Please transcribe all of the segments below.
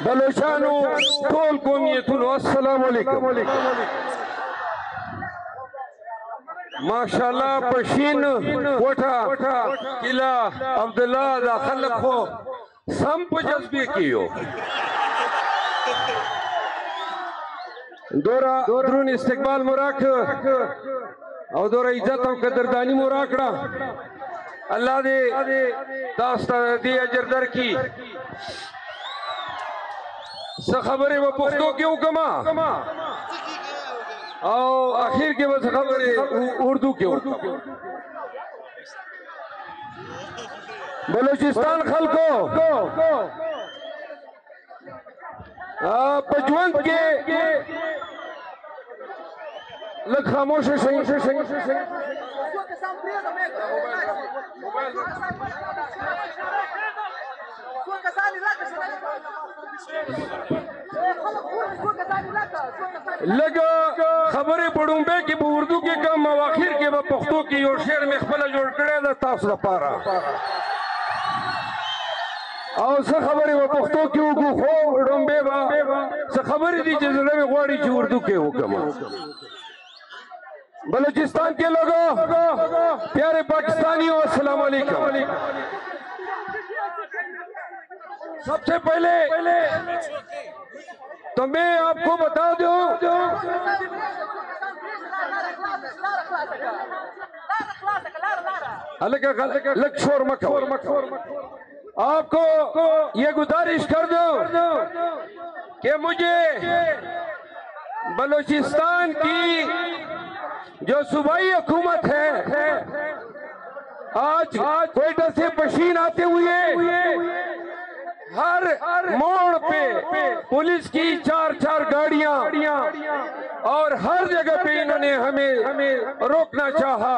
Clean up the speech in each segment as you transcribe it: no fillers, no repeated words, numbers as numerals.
बलोचानो toll कौमियतुनो अस्सलाम वालेकुम। माशाल्लाह पशीन कोठा किला अब्दुल्ला दा खलक हो संप जज्बे कियो दोरा द्रुन इस्तेकबाल मुराक और दोरा इज्जत और कदरदानी मुराकड़ा अल्लाह दे दास्ता दे अजर दर की खबरें वो पुख्तों के हुक्मा और आखिर के बस खबरें उर्दू के बलूचिस्तान खलको पचवंत के लग खामोश लगा खबरें पढ़ूं बे कि उर्दू के कम मवाखिर के पुख्तों की और शेर में खपला जोड़ करे दा तासरा पारा और स खबरें वो पुख्तों की उगु खो डोंबे बा स खबरें दी जजरे में गुआड़ी ची उर्दू के हुक्म बलूचिस्तान के लोगों प्यारे पाकिस्तानियों अस्सलाम वालेकुम। सबसे पहले तो मैं आपको बता दूं आपको ये गुजारिश कर दूं कि मुझे बलूचिस्तान की जो सूबाई हुकूमत है आज क्वेटा से पशीन आते हुए हर मोड़ पे पुलिस की चार गाड़ियां और हर जगह पे इन्होंने हमें रोकना चाहा।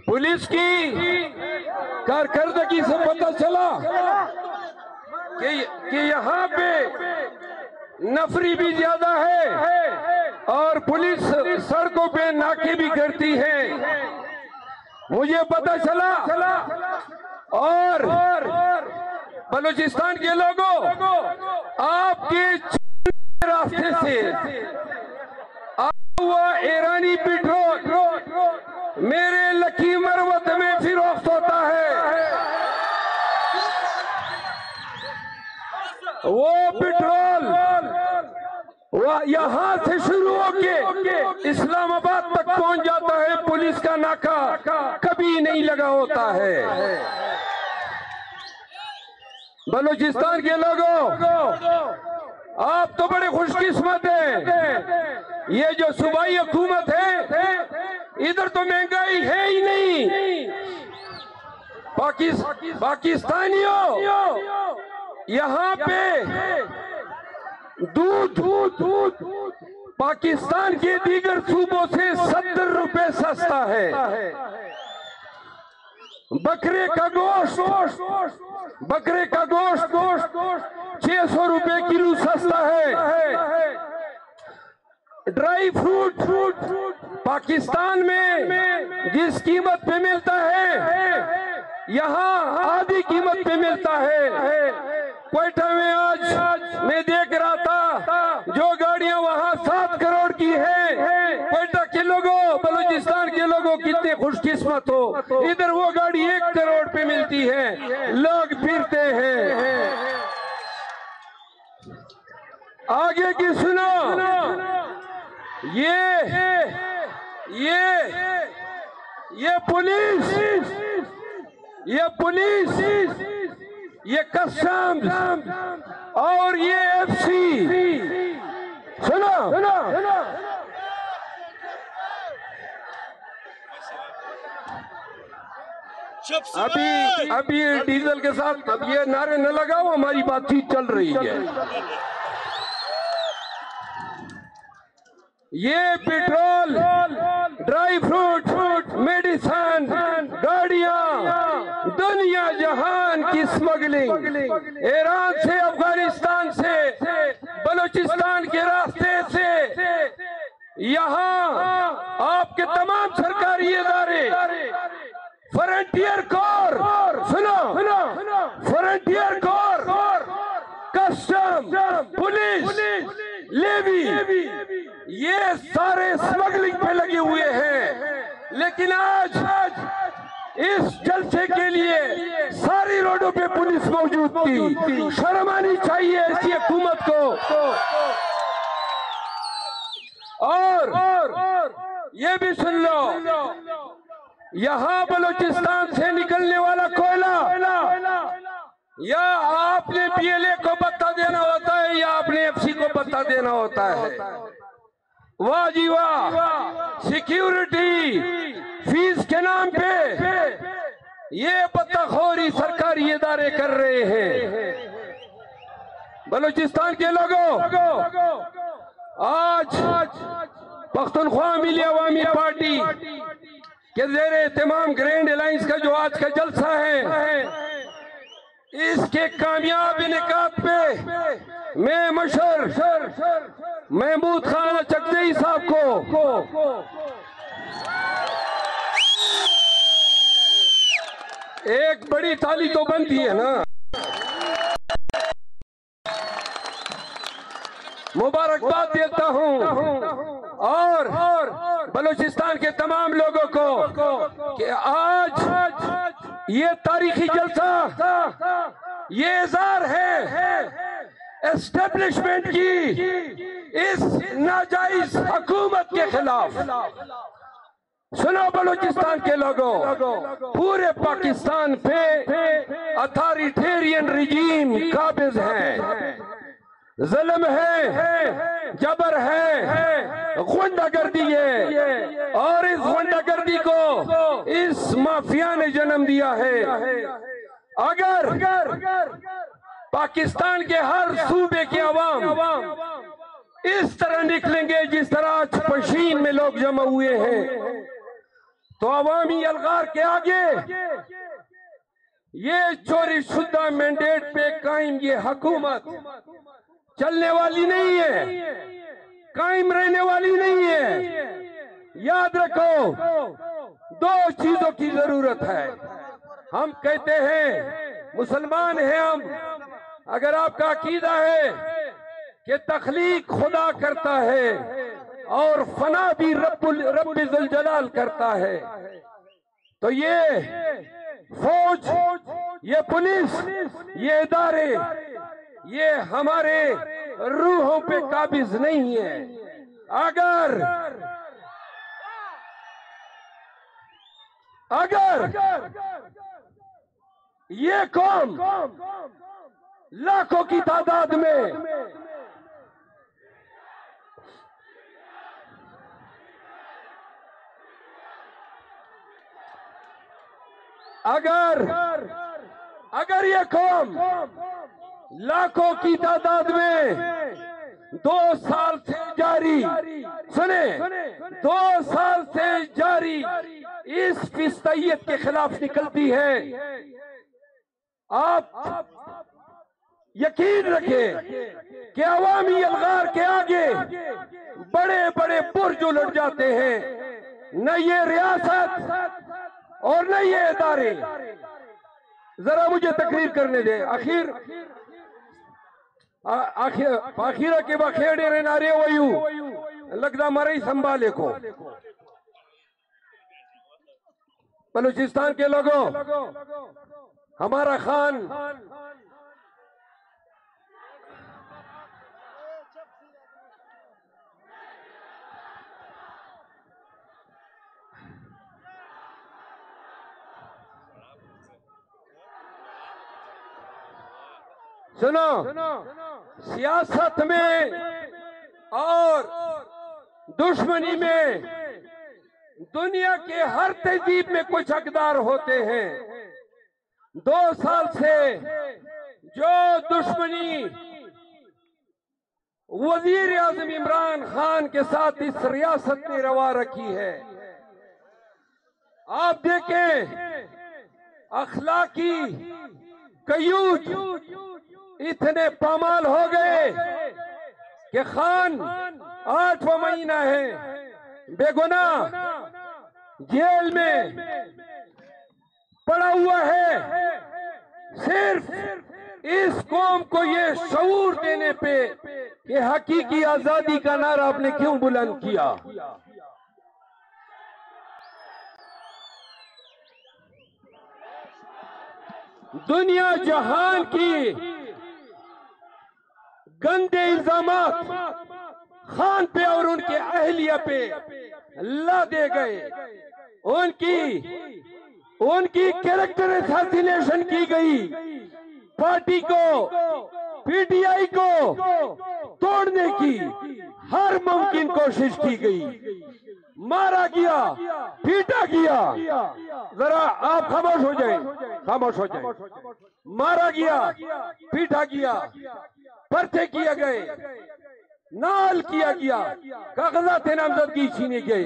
पुलिस की कारकर्दगी से पता चला कि यहाँ पे नफरी भी ज्यादा है और पुलिस सड़कों पे नाके भी करती है। मुझे पता चला और बलूचिस्तान के लोगों आपके रास्ते से हुआ ईरानी पेट्रोल मेरे लकी मरवत में फिरोख्त होता है। वो पेट्रोल यहाँ से शुरू होके इस्लामाबाद तक पहुंच जाता है। पुलिस का नाका कभी नहीं लगा होता है। बलूचिस्तान के लोगों आप तो बड़े खुशकिस्मत हैं। ये जो सूबाई हुकूमत है इधर तो महंगाई है ही नहीं। पाकिस्तानियों यहाँ पे दूध पाकिस्तान के दीगर सूबों से 70 रुपए सस्ता है। बकरे का गोश्त 600 रुपए किलो सस्ता है। ड्राई फ्रूट पाकिस्तान में जिस कीमत पे मिलता है यहाँ आधी कीमत पे मिलता है। क्वेटा में आज मैं देख रहा था जो गाड़ियां वहां 7 करोड़ की है। क्वेटा के लोगों बलूचिस्तान के लोगों कितने खुशकिस्मत हो, इधर वो गाड़ी 1 करोड़ पे मिलती है। लोग फिरते हैं। आगे की सुनो, ये पुलिस, ये कस्टम्स और ये एफसी, सुनो अभी डीजल के साथ अब ये नारे न लगाओ, हमारी बातचीत चल रही है। ये पेट्रोल, ड्राई फ्रूट, मेडिसिन, गाड़ियां, दुनिया जहान की स्मगलिंग ईरान से, अफगानिस्तान से, बलूचिस्तान के रास्ते से यहाँ आपके तमाम सरकारी इदारे, फ्रंटियर ये सारे स्मगलिंग पे लगे हुए हैं। लेकिन आज इस जलसे के लिए सारी रोडों पे पुलिस मौजूद थी। शर्म आनी चाहिए ऐसी हुकूमत को। और ये भी सुन लो, यहाँ बलूचिस्तान से निकलने वाला कोयला या आपने पीएलए को पत्ता देना होता है या आपने एफसी को पत्ता देना होता है। वाह जी वाह, सिक्योरिटी फीस के नाम पे ये पत्ताखोरी सरकारी इदारे कर रहे हैं। बलूचिस्तान के लोगों, आज पख्तूनख्वा मिली अवामी पार्टी के ज़ेरे तमाम ग्रैंड अलायंस का जो आज का जलसा है, इसके कामयाब इनेकाद पे मैं मशहूर महमूद खान चकदेई साहब को एक बड़ी ताली तो बनती है ना, मुबारकबाद देता हूं। और बलूचिस्तान के तमाम लोगों को कि आज ये तारीखी जलसा ये इज़हार है एस्टेब्लिशमेंट की इस नाजायज हुकूमत के खिलाफ। सुनो बलूचिस्तान के लोगों, पूरे पाकिस्तान पे अथॉरिटेरियन रिजीम काबिज है, जुल्म है, जबर है, गुंडागर्दी है। और इस गुंडागर्दी को इस माफिया ने जन्म दिया है। अगर पाकिस्तान के हर सूबे के अवाम इस तरह निकलेंगे जिस तरह आज पशीन में लोग जमा हुए हैं, तो अवामी अलगार के आगे ये चोरी शुदा मैंडेट पे कायम ये हुकूमत चलने वाली नहीं है, कायम रहने वाली नहीं है। याद रखो, दो चीजों की जरूरत है। हम कहते हैं मुसलमान हैं हम, अगर आपका अकीदा है कि तख्लीक खुदा करता है और फना भी रब्बुल जलाल करता है, तो ये फौज, ये पुलिस, ये इदारे, ये हमारे रूहों पे काबिज नहीं है। अगर ये कौम लाखों की तादाद में अगर ये कौम लाखों की तादाद में 2 साल से जारी, सुने, 2 साल से जारी इस फिस्तैयत के खिलाफ निकलती है, आप यकीन रखें कि अवामी अलगार के आगे बड़े बड़े बुर्ज उलट जाते हैं। न ये रियासत और न ये इदारे। जरा मुझे तकरीर करने दे। आखिर के बखेड़े नारे वयू लगता मरे संभाले को। बलूचिस्तान के लोगों, हमारा खान सुनो, सियासत में और दुश्मनी में दुनिया के हर तहजीब में कुछ हकदार होते हैं। 2 साल से जो दुश्मनी वजीर आजम इमरान खान के साथ इस रियासत ने रवा रखी है, आप देखें अखलाकी कयूज इतने पामाल हो गए कि खान 8वां महीना है बेगुनाह जेल में पड़ा हुआ है। सिर्फ इस कौम को ये शऊर देने पे कि हकीकी आजादी का नारा आपने क्यों बुलंद किया। दुनिया जहान की गंदे इल्जामात खान पे और उनके अहलिया पे लादे गए, उनकी कैरेक्टर असैसिनेशन की गई, पार्टी को पीटीआई को तोड़ने की हर मुमकिन कोशिश की गई, मारा गया, पीटा गया। जरा आप खामोश हो जाएं, खामोश हो जाएं। मारा गया, पीटा गया, पर्चे किए गए, नाल किया गया, कागजात नामजदगी छीने गए,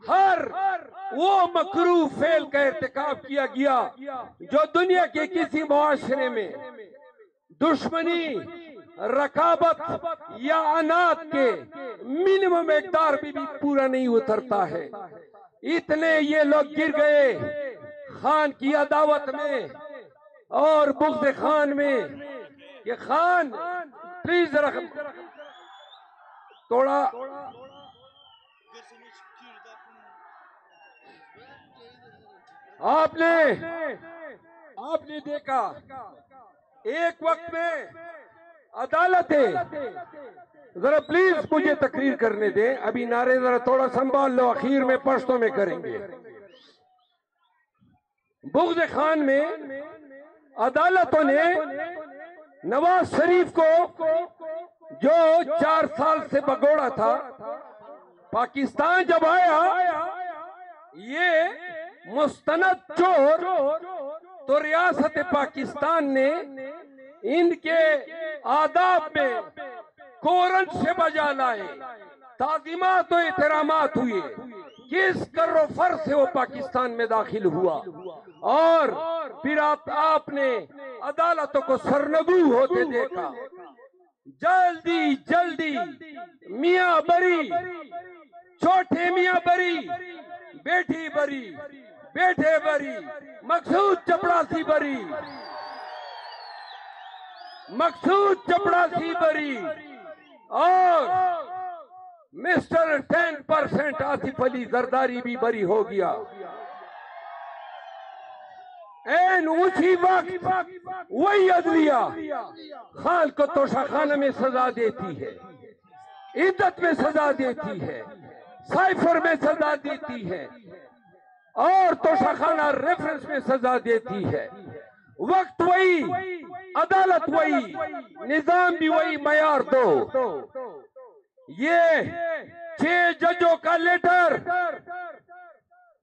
हर वो मकरू फेल का इर्तिकाब किया गया जो दुनिया के किसी मुआशरे में दुश्मनी, रकाबत या अनाथ के मिनिमम मकदार भी पूरा नहीं उतरता है। इतने ये लोग गिर गए खान की अदावत में और बुग़्ज़ खान में कि खान प्लीज थोड़ा आपने देखा एक वक्त में अदालतें, जरा प्लीज मुझे तकरीर करने दें, अभी नारे जरा थोड़ा संभाल लो, आखिर में पश्तो में करेंगे। बुग़्ज़ खान में अदालतों ने नवाज शरीफ को जो 4 साल से भगोड़ा था, पाकिस्तान जब आया ये मुस्तनद चोर, तो रियासत पाकिस्तान ने इनके आदाब में कोरन से बजा लाए, ताज़ीमात और एहतरामात हुए। किस करो फर से वो पाकिस्तान में दाखिल हुआ और फिर आपने अदालतों को सरनगू होते देखा। जल्दी जल्दी मियां बरी, छोटे मियां बरी, बेटी बरी, बेटे बरी, मकसूद चपड़ासी बरी, मकसूद चपड़ासी बरी और मिस्टर 10% आसिफ अली जरदारी भी बरी हो गया। एन उसी वक्त वही अदलिया खान को तोशाखाना में सजा देती है, इद्दत में सजा देती है, साइफर में सजा देती है और तोशाखाना रेफरेंस में सजा देती है। वक्त वही, अदालत वही, निजाम भी वही, मयार दो। ये 6 जजों का लेटर,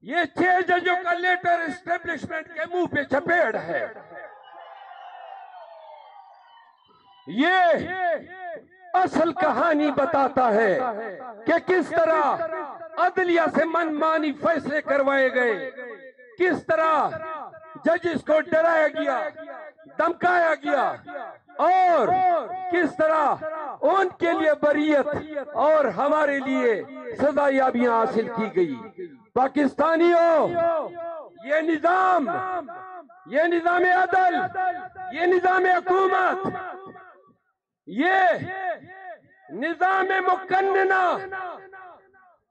ये 6 जजों का लेटर एस्टेब्लिशमेंट के मुंह पे चपेट है। ये असल कहानी बताता है कि किस तरह अदलिया से मनमानी फैसले करवाए गए, किस तरह जजिस को डराया गया, धमकाया गया और किस तरह उनके लिए बरियत और हमारे लिए सजायाबियां हासिल की गई। पाकिस्तानियों, ये निजाम अदल, ये निजाम हुकूमत, ये निजाम मुकन्नना,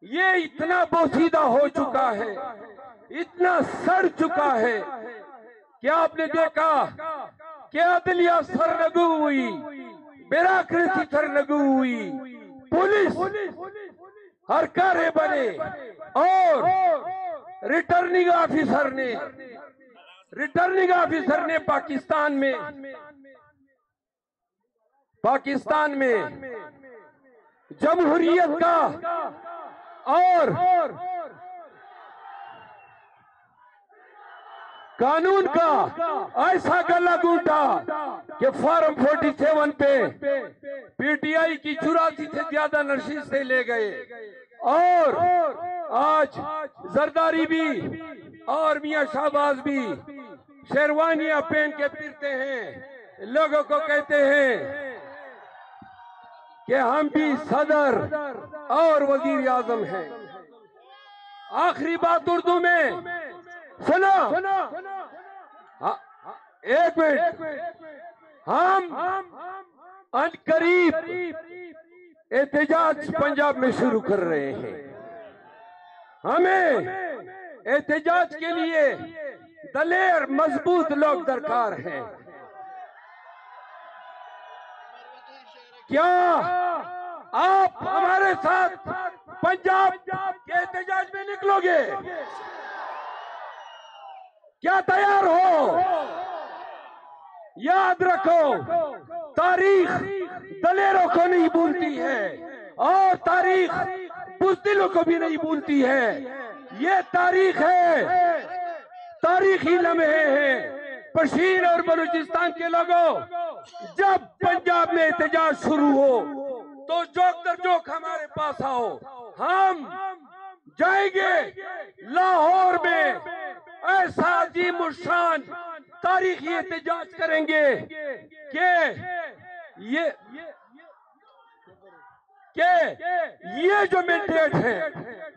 ये इतना बोसीदा हो चुका है, इतना सड़ चुका है कि आपने देखा कि अदलिया सरनगू हुई, ब्यूरोक्रेसी सरनगू हुई, पुलिस हरकारे बने और रिटर्निंग ऑफिसर ने पाकिस्तान में जमहूरियत का और कानून का ऐसा गला घूंटा कि फॉर्म 47 पे पीटीआई की 84 से ज्यादा नशीसें ले गए और आज जरदारी भी और मियां शहबाज भी शेरवानियां पहन के फिरते हैं, लोगों को कहते हैं कि हम भी सदर और वजीर आजम हैं। आखिरी बात उर्दू में सुनो, एक मिनट, हम अनकरीब एहतजाज पंजाब में शुरू कर रहे हैं। हमें एहतजाज के लिए दलेर मजबूत लोग दरकार हैं। क्या आप हमारे साथ पंजाब के एहतजाज में निकलोगे? क्या तैयार हो? याद रखो, तारीख दलेरों को नहीं भूलती है और तारीख बुज़दिलों को भी नहीं भूलती है। ये तारीख है, तारीखी लम्हे हैं। पश्मीर और बलूचिस्तान के लोगों, जब पंजाब में एहतजाज शुरू हो तो जोक दर जोक हमारे पास आओ। हम जाएंगे लाहौर में, ऐसा अजीम शान तारीखी एहतजाज करेंगे ये जो मैंडेट है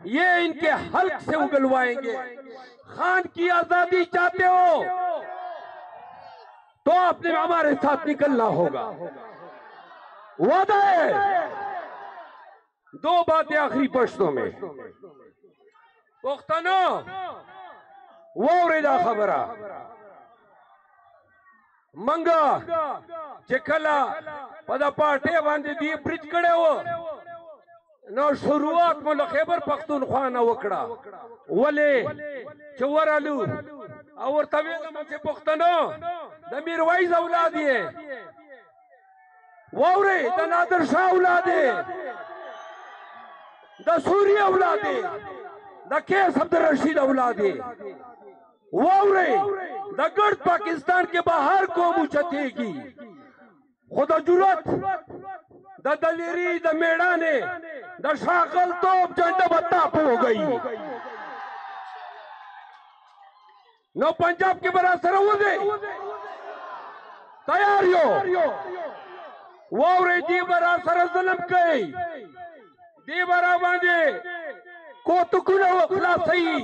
ये इनके हल्क से उगलवाएंगे। खान की आजादी चाहते हो तो आपने हमारे साथ निकलना होगा, वादा है। दो बातें आखिरी पश्तों में। पुख्तनो वो रेदा खबरा मंगा चिकला पदा पाटे बांधे दी ब्रिज कड़े हो न शुरुआत में खैबर पख्तूनख्वा न वकड़ा वले चवर आलू और तवेल मुझे पुख्तनो द मीरवाइज औलाद है, वावरे द नादर शाह औलाद है, द सूरी औलाद है, द केस अब्दुल रशीद औलाद है, वावरे द गढ़ पाकिस्तान के बाहर को मुचतेगी खुदा जुरत द दलेरी द मेड़ा ने द शाकल तोप झंडा बत्ताप हो गई। नो पंजाब के बरासर हो दे तैयारियों वावरे दी बरासर जलम कई दी बरा बांधे को तुकुला वखला सही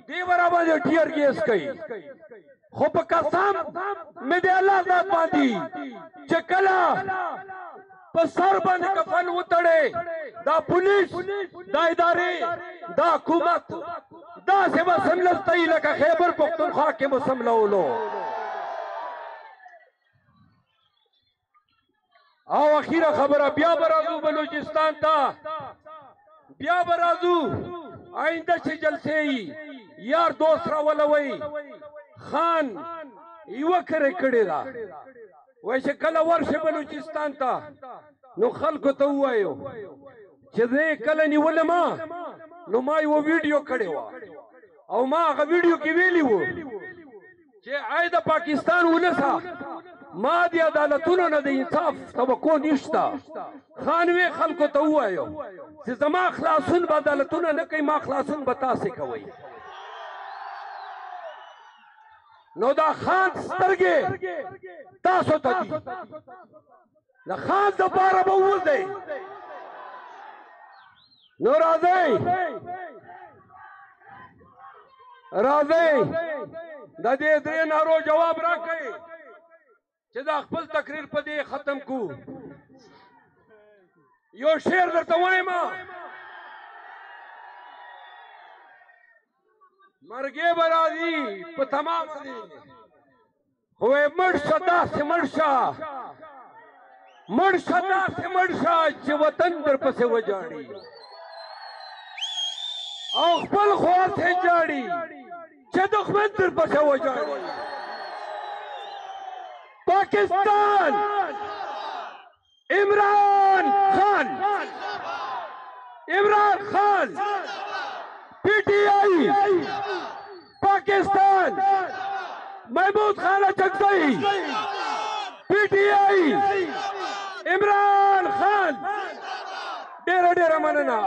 दी बरा बांधे टियर गैस कई खुब कसम में दे अल्लाह ज़ात बांधी चकला पसर बंद कफन उतड़े दा पुलिस दा इदारे दा हुकूमत दा से मसमलस तई लका खैबर पख्तूनख्वा के मसमला लो आओ अखीरा खबर बिया बराजू बलूचिस्तान था बिया बराजू आइंदा से जलसे ही यार दोसरा वाला वही खान युवक कड़ेला वैसे कल वर्ष बलूचिस्तान था नो खल को तो हुआ यो चेदे कल निवले मां नो माई वो वीडियो खड़े हुआ और मां का वीडियो की वेली वो जे आयदा पाकिस्तान उनसा मां दी अदालतों ने दे इंसाफ तब को निश्ता खानवे खल को तो हुआ यो से जमा खलासून अदालतों ने कई मां खलासून बता से कवई नौदा खान स्तरगे तासो तदी न खान दोबारा बहु दे नो राजे दे दे नारो जवाब रखे चदा खपल तकरीर पदे खत्म को यो शेर दर तवाइमा मरगे बरादी प तमाम हुए मर्शदा से मर्शा मर्शदा से मर्शा च वतन दर पसे वजाड़ी अखपल ख्वा से जाड़ी च दुश्मन दर पसे वजाड़ी पाकिस्तान इमरान खान पीटीआई पाकिस्तान महमूद खान चकसई पीटीआई इमरान खान डेरा डेरा मनना।